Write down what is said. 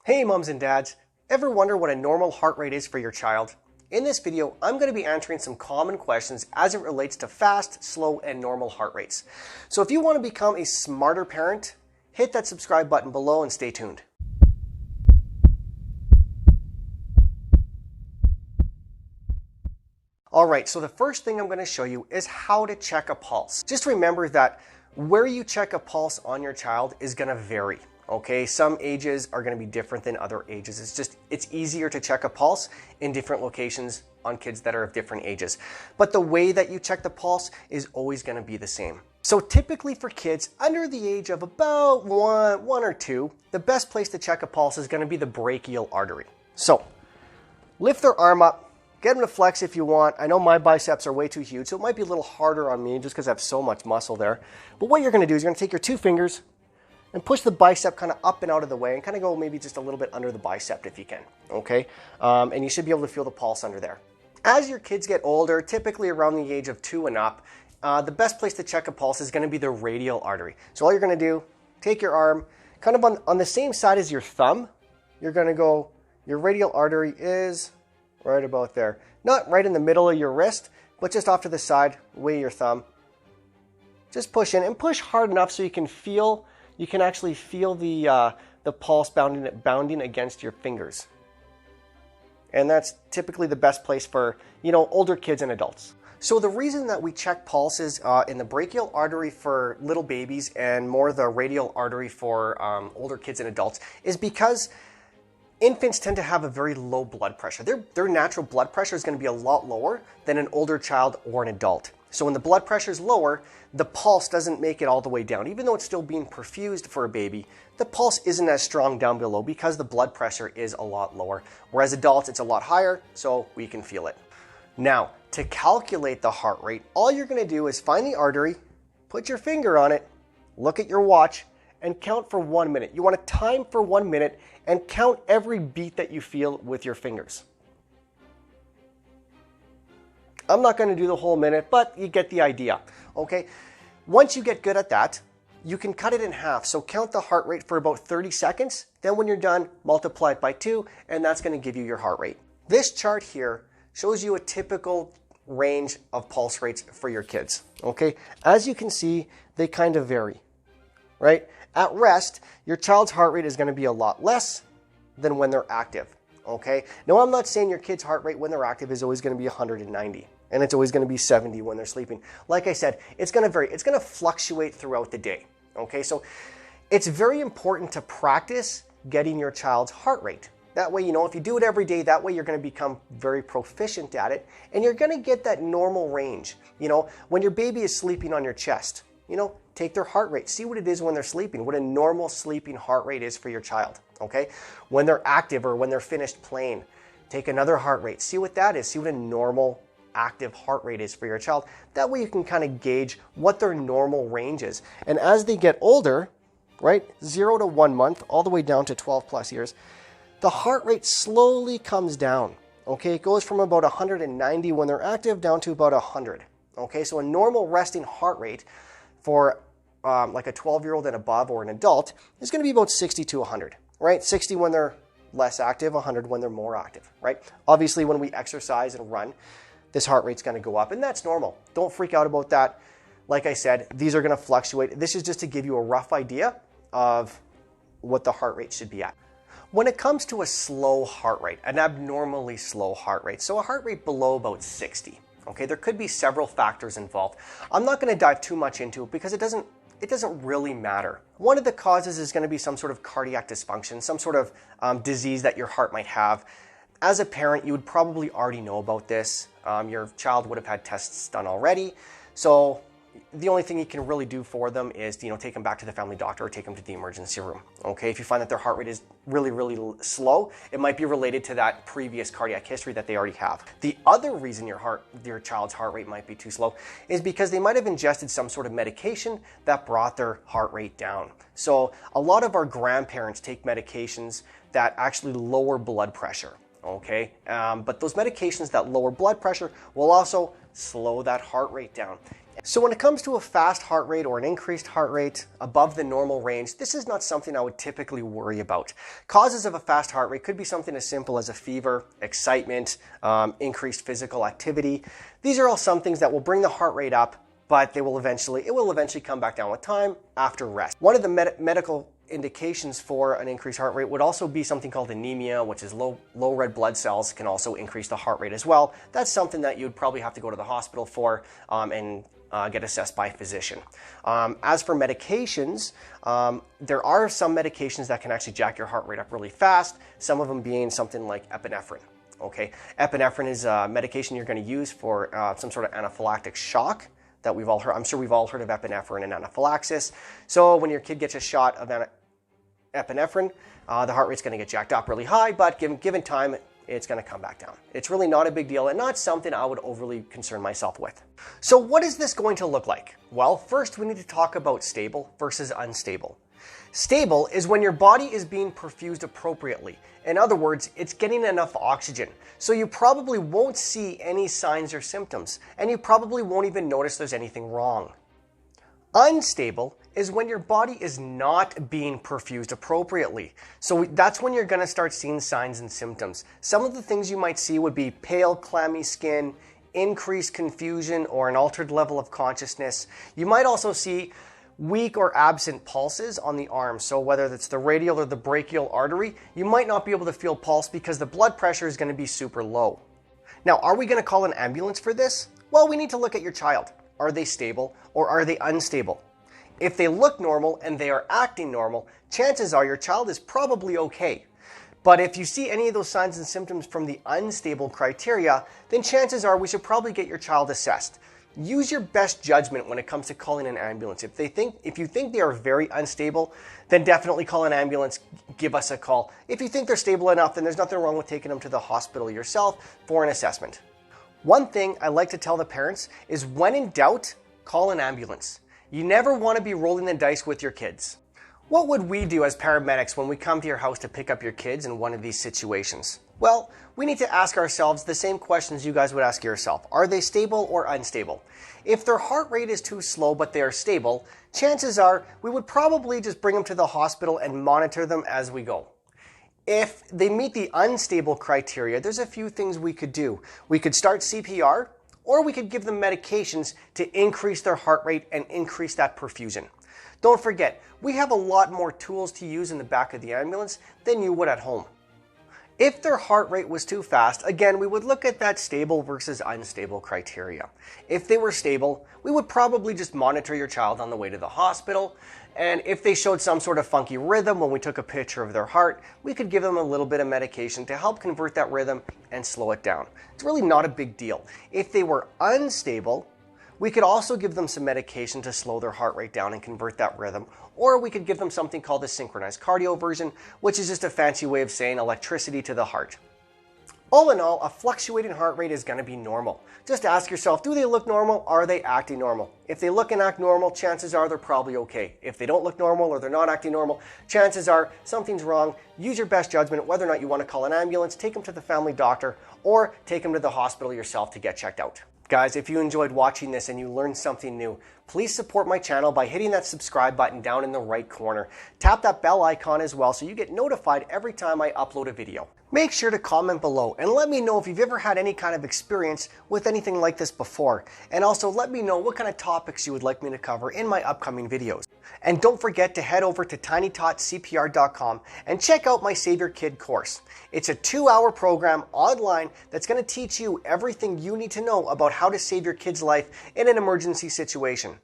Hey moms and dads, ever wonder what a normal heart rate is for your child? In this video, I'm going to be answering some common questions as it relates to fast, slow, and normal heart rates. So if you want to become a smarter parent, hit that subscribe button below and stay tuned. Alright, so the first thing I'm going to show you is how to check a pulse. Just remember that where you check a pulse on your child is going to vary. Okay, some ages are going to be different than other ages. It's easier to check a pulse in different locations on kids that are of different ages. But the way that you check the pulse is always going to be the same. So typically for kids under the age of about one or two, the best place to check a pulse is going to be the brachial artery. So lift their arm up, get them to flex if you want. I know my biceps are way too huge, so it might be a little harder on me just because I have so much muscle there. But what you're going to do is you're going to take your two fingers and push the bicep kind of up and out of the way and kind of go maybe just a little bit under the bicep if you can, okay? And you should be able to feel the pulse under there. As your kids get older, typically around the age of 2 and up, the best place to check a pulse is going to be the radial artery. So all you're going to do, take your arm, kind of on the same side as your thumb, you're going to go, your radial artery is right about there. Not right in the middle of your wrist, but just off to the side, way your thumb. Just push in and push hard enough so you can actually feel the pulse bounding against your fingers. And that's typically the best place for, older kids and adults. So the reason that we check pulses in the brachial artery for little babies and more the radial artery for older kids and adults is because infants tend to have a very low blood pressure. Their natural blood pressure is going to be a lot lower than an older child or an adult. So when the blood pressure is lower, the pulse doesn't make it all the way down. Even though it's still being perfused for a baby, the pulse isn't as strong down below because the blood pressure is a lot lower. Whereas adults, it's a lot higher, so we can feel it. Now, to calculate the heart rate, all you're going to do is find the artery, put your finger on it, look at your watch, and count for 1 minute. You want to time for 1 minute and count every beat that you feel with your fingers. I'm not going to do the whole minute, but you get the idea, okay? Once you get good at that, you can cut it in half. So count the heart rate for about 30 seconds. Then when you're done, multiply it by 2, and that's going to give you your heart rate. This chart here shows you a typical range of pulse rates for your kids, okay? As you can see, they kind of vary, right? At rest, your child's heart rate is going to be a lot less than when they're active, okay? Now, I'm not saying your kid's heart rate when they're active is always going to be 190. And it's always going to be 70 when they're sleeping. Like I said, it's going to vary. It's going to fluctuate throughout the day. Okay, so it's very important to practice getting your child's heart rate. That way, if you do it every day, that way you're going to become very proficient at it. And you're going to get that normal range. When your baby is sleeping on your chest, take their heart rate. See what it is when they're sleeping, what a normal sleeping heart rate is for your child. Okay, when they're active or when they're finished playing, take another heart rate. See what that is. See what a normal active heart rate is for your child. That way you can kind of gauge what their normal range is. And as they get older, right, 0 to 1 month, all the way down to 12 plus years, the heart rate slowly comes down. Okay, it goes from about 190 when they're active down to about 100. Okay, so a normal resting heart rate for like a 12-year-old and above or an adult is going to be about 60 to 100, right? 60 when they're less active, 100 when they're more active, right? Obviously, when we exercise and run, this heart rate's going to go up, and that's normal. Don't freak out about that. Like I said, these are going to fluctuate. This is just to give you a rough idea of what the heart rate should be at. When it comes to a slow heart rate, an abnormally slow heart rate, so a heart rate below about 60, okay, there could be several factors involved. I'm not going to dive too much into it because it doesn't really matter. One of the causes is going to be some sort of cardiac dysfunction, some sort of disease that your heart might have. As a parent, you would probably already know about this. Your child would have had tests done already. So the only thing you can really do for them is, take them back to the family doctor or take them to the emergency room. Okay, if you find that their heart rate is really, really slow, it might be related to that previous cardiac history that they already have. The other reason your child's heart rate might be too slow is because they might have ingested some sort of medication that brought their heart rate down. So a lot of our grandparents take medications that actually lower blood pressure. Okay, but those medications that lower blood pressure will also slow that heart rate down. So when it comes to a fast heart rate or an increased heart rate above the normal range, this is not something I would typically worry about. Causes of a fast heart rate could be something as simple as a fever, excitement, increased physical activity. These are all some things that will bring the heart rate up, but it will eventually come back down with time after rest. One of the medical indications for an increased heart rate would also be something called anemia, which is low red blood cells can also increase the heart rate as well. That's something that you'd probably have to go to the hospital for and get assessed by a physician. As for medications, there are some medications that can actually jack your heart rate up really fast, some of them being something like epinephrine. Okay, epinephrine is a medication you're going to use for some sort of anaphylactic shock that we've all heard. I'm sure we've all heard of epinephrine and anaphylaxis. So when your kid gets a shot of epinephrine, the heart rate's going to get jacked up really high, but given time, it's going to come back down. It's really not a big deal and not something I would overly concern myself with. So what is this going to look like? Well, first we need to talk about stable versus unstable. Stable is when your body is being perfused appropriately. In other words, it's getting enough oxygen. So you probably won't see any signs or symptoms, and you probably won't even notice there's anything wrong. Unstable is when your body is not being perfused appropriately. So that's when you're going to start seeing signs and symptoms. Some of the things you might see would be pale, clammy skin, increased confusion, or an altered level of consciousness. You might also see weak or absent pulses on the arm. So whether it's the radial or the brachial artery, you might not be able to feel pulse because the blood pressure is going to be super low. Now, are we going to call an ambulance for this? Well, we need to look at your child. Are they stable or are they unstable? If they look normal and they are acting normal, chances are your child is probably okay. But if you see any of those signs and symptoms from the unstable criteria, then chances are we should probably get your child assessed. Use your best judgment when it comes to calling an ambulance. If you think they are very unstable, then definitely call an ambulance, give us a call. If you think they're stable enough, then there's nothing wrong with taking them to the hospital yourself for an assessment. One thing I like to tell the parents is when in doubt, call an ambulance. You never want to be rolling the dice with your kids. What would we do as paramedics when we come to your house to pick up your kids in one of these situations? Well, we need to ask ourselves the same questions you guys would ask yourself. Are they stable or unstable? If their heart rate is too slow but they are stable, chances are we would probably just bring them to the hospital and monitor them as we go. If they meet the unstable criteria, there's a few things we could do. We could start CPR, or we could give them medications to increase their heart rate and increase that perfusion. Don't forget, we have a lot more tools to use in the back of the ambulance than you would at home. If their heart rate was too fast, again, we would look at that stable versus unstable criteria. If they were stable, we would probably just monitor your child on the way to the hospital. And if they showed some sort of funky rhythm when we took a picture of their heart, we could give them a little bit of medication to help convert that rhythm and slow it down. It's really not a big deal. If they were unstable, we could also give them some medication to slow their heart rate down and convert that rhythm, or we could give them something called the synchronized cardioversion, which is just a fancy way of saying electricity to the heart. All in all, a fluctuating heart rate is going to be normal. Just ask yourself, do they look normal? Are they acting normal? If they look and act normal, chances are they're probably okay. If they don't look normal or they're not acting normal, chances are something's wrong. Use your best judgment whether or not you want to call an ambulance, take them to the family doctor, or take them to the hospital yourself to get checked out. Guys, if you enjoyed watching this and you learned something new, please support my channel by hitting that subscribe button down in the right corner. Tap that bell icon as well so you get notified every time I upload a video. Make sure to comment below and let me know if you've ever had any kind of experience with anything like this before. And also let me know what kind of topics you would like me to cover in my upcoming videos. And don't forget to head over to tinytotscpr.com and check out my Save Your Kid course. It's a 2-hour program online that's going to teach you everything you need to know about how to save your kid's life in an emergency situation.